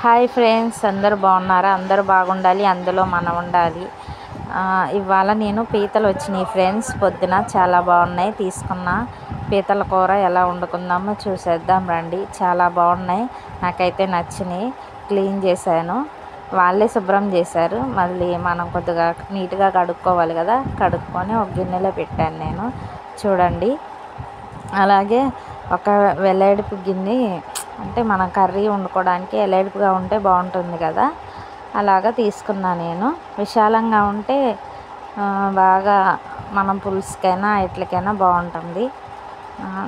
Hi friends, అందరూ బాగున్నారా? అందరూ బాగుండాలి, అందులో మనం ఉండాలి. ఇవాళ నేను పీతలు వచ్చినాయి ఫ్రెండ్స్. పొద్దున చాలా బాగున్నాయి. తీసుకున్న పీతల కూర ఎలా వండుకుందామో చూసేద్దాం రండి. చాలా బాగున్నాయి, నాకైతే నచ్చినాయి. క్లీన్ చేశాను, వాళ్ళే శుభ్రం చేశారు. మళ్ళీ మనం కొద్దిగా నీట్గా కడుక్కోవాలి కదా. కడుక్కొని ఒక గిన్నెలో పెట్టాను నేను. చూడండి, అలాగే ఒక వెల్లడిపు గిన్నె, అంటే మనం కర్రీ వండుకోవడానికి వెల్లడిపుగా ఉంటే బాగుంటుంది కదా, అలాగా తీసుకున్నా నేను. విశాలంగా ఉంటే బాగా మనం పులుసుకైనా ఇట్లకైనా బాగుంటుంది.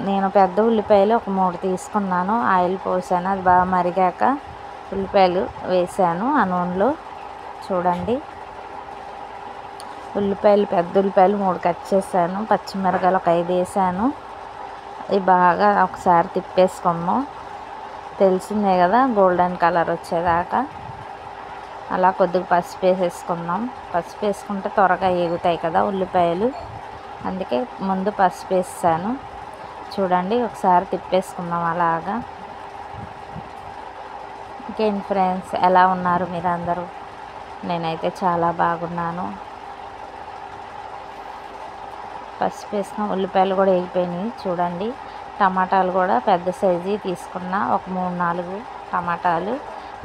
నేను పెద్ద ఉల్లిపాయలు ఒక 3 తీసుకున్నాను. ఆయిల్ పోసాను, అది బాగా మరిగాక ఉల్లిపాయలు వేసాను ఆ నూనెలో. చూడండి, పెద్ద ఉల్లిపాయలు 3 కట్ చేశాను. పచ్చిమిరపకాయలు ఒక 5 వేసాను. ఇది బాగా ఒకసారి తిప్పేసుకున్నాం. తెలిసిందే కదా, గోల్డెన్ కలర్ వచ్చేదాకా. అలా కొద్దిగా పసుపు వేసేసుకుందాం. పసుపు వేసుకుంటే త్వరగా ఏగుతాయి కదా ఉల్లిపాయలు, అందుకే ముందు పసుపు వేసాను. చూడండి, ఒకసారి తిప్పేసుకుందాం అలాగా. ఇంకేంటి ఫ్రెండ్స్, ఎలా ఉన్నారు మీరు అందరూ? నేనైతే చాలా బాగున్నాను. పసుపు వేసుకున్న ఉల్లిపాయలు కూడా వేగిపోయినాయి. చూడండి, టమాటాలు కూడా పెద్ద సైజు తీసుకున్న, ఒక 3-4 టమాటాలు.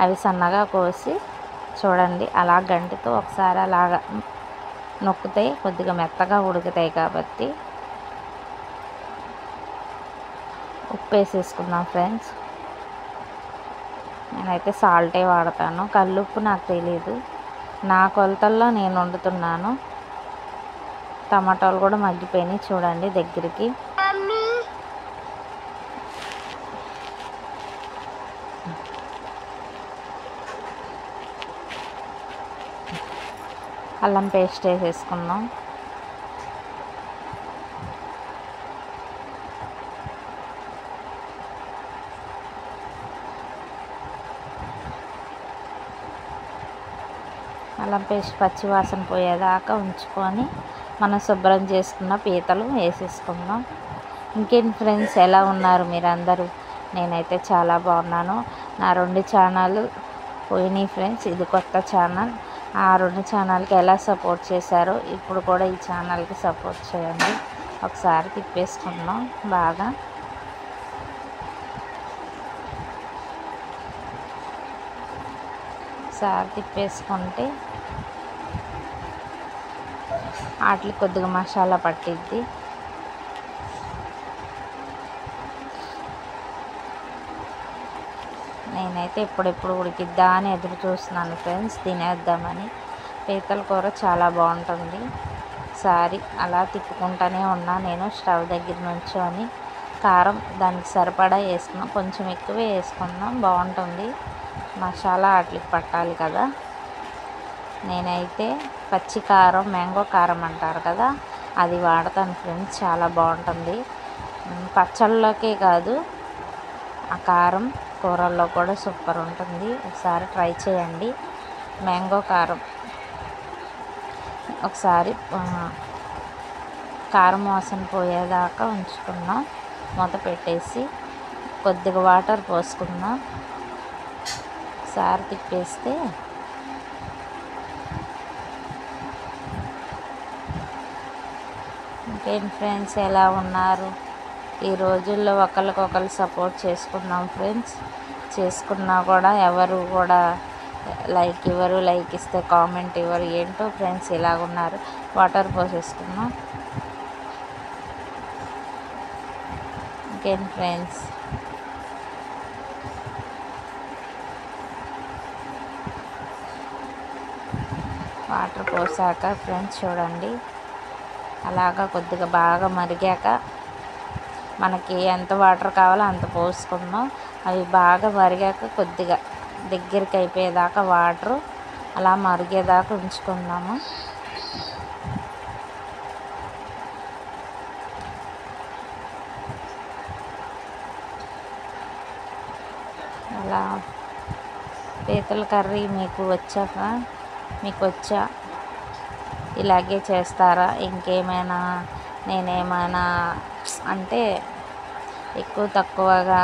అవి సన్నగా కోసి చూడండి, అలా గంటితో ఒకసారి అలాగా నొక్కుతాయి, కొద్దిగా మెత్తగా ఉడుకుతాయి కాబట్టి. ఉప్పు వేసేసుకుందాం ఫ్రెండ్స్. నేనైతే సాల్టే వాడతాను, కల్లుప్పు నాకు తెలియదు. నా కొలతల్లో నేను వండుతున్నాను. టమాటాలు కూడా మగ్గిపోయినాయి చూడండి దగ్గరికి. అల్లం పేస్ట్ వేసేసుకున్నాం. అల్లం పేస్ట్ పచ్చి వాసన పోయేదాకా ఉంచుకొని మనం శుభ్రం చేసుకున్న పీతలు వేసేసుకుందాం. ఇంకేంటి ఫ్రెండ్స్, ఎలా ఉన్నారు మీరందరూ? నేనైతే చాలా బాగున్నాను. నా 2 ఛానల్ పోయినాయి ఫ్రెండ్స్, ఇది కొత్త ఛానల్. ఆ 2 ఛానల్కి ఎలా సపోర్ట్ చేశారో ఇప్పుడు కూడా ఈ ఛానల్కి సపోర్ట్ చేయండి. ఒకసారి తిప్పేసుకుందాం బాగా. ఒకసారి తిప్పేసుకుంటే వాటికి కొద్దిగా మసాలా పట్టిద్ది. నేనైతే ఎప్పుడెప్పుడు ఉడికిద్దా అని ఎదురు చూస్తున్నాను ఫ్రెండ్స్, తినేద్దామని. పీతల కూర చాలా బాగుంటుంది. ఒకసారి అలా తిప్పుకుంటూనే ఉన్నా నేను స్టవ్ దగ్గర నుంచొని. కారం దానికి సరిపడా వేసుకున్నాం, కొంచెం ఎక్కువే వేసుకున్నాం, బాగుంటుంది. మసాలా వాటికి పట్టాలి కదా. నేనైతే పచ్చి కారం, మ్యాంగో కారం అంటారు కదా, అది వాడతాను ఫ్రెండ్స్, చాలా బాగుంటుంది. పచ్చళ్ళలోకే కాదు, ఆ కారం కూరల్లో కూడా సూపర్ ఉంటుంది. ఒకసారి ట్రై చేయండి. మ్యాంగో కారం ఒకసారి కారం వాసన పోయేదాకా ఉంచుకున్నాం. మూత పెట్టేసి కొద్దిగా వాటర్ పోసుకున్నాం. ఒకసారి తిప్పేస్తే ఇంకేంటి ఫ్రెండ్స్, ఎలా ఉన్నారు? ఈ రోజుల్లో ఒకరికొకరు సపోర్ట్ చేసుకున్నాం ఫ్రెండ్స్. చేసుకున్నా కూడా ఎవరు కూడా లైక్ ఇవ్వరు, లైక్ ఇస్తే కామెంట్ ఇవ్వరు. ఏంటో ఫ్రెండ్స్ ఇలాగున్నారు. వాటర్ పోసేసుకున్నాం. ఇంకేంటి ఫ్రెండ్స్, వాటర్ పోసాక ఫ్రెండ్స్ చూడండి, అలాగా కొద్దిగా బాగా మరిగాక మనకి ఎంత వాటర్ కావాలో అంత పోసుకుందాం. అవి బాగా మరిగాక కొద్దిగా దగ్గరికి అయిపోయేదాకా వాటరు అలా మరిగేదాకా ఉంచుకుందాము. అలా పీతల కర్రీ మీకు వచ్చా? ఇలాగే చేస్తారా? ఇంకేమైనా నేనేమైనా అంటే ఎక్కువ తక్కువగా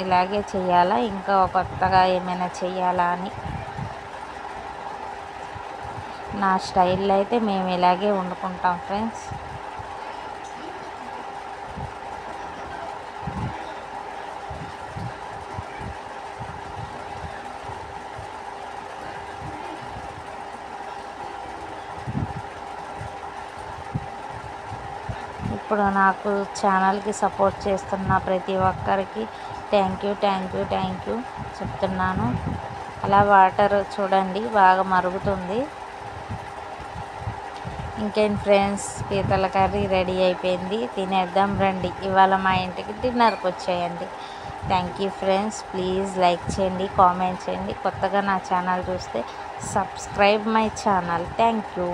ఇలాగే చేయాలా, ఇంకా కొత్తగా ఏమైనా చేయాలా అని. నా స్టైల్లో అయితే మేము ఇలాగే వండుకుంటాం ఫ్రెండ్స్. ఇప్పుడు నాకు ఛానల్కి సపోర్ట్ చేస్తున్న ప్రతి ఒక్కరికి థ్యాంక్ యూ చెప్తున్నాను. అలా వాటర్ చూడండి బాగా మరుగుతుంది. ఇంకేం ఫ్రెండ్స్, పీతల కర్రీ రెడీ అయిపోయింది, తినేద్దాం రండి. ఇవాళ మా ఇంటికి డిన్నర్కి వచ్చేయండి. Thank you friends. Please like చేయండి, కామెంట్ చేయండి. కొత్తగా నా ఛానల్ చూస్తే subscribe my channel. Thank you.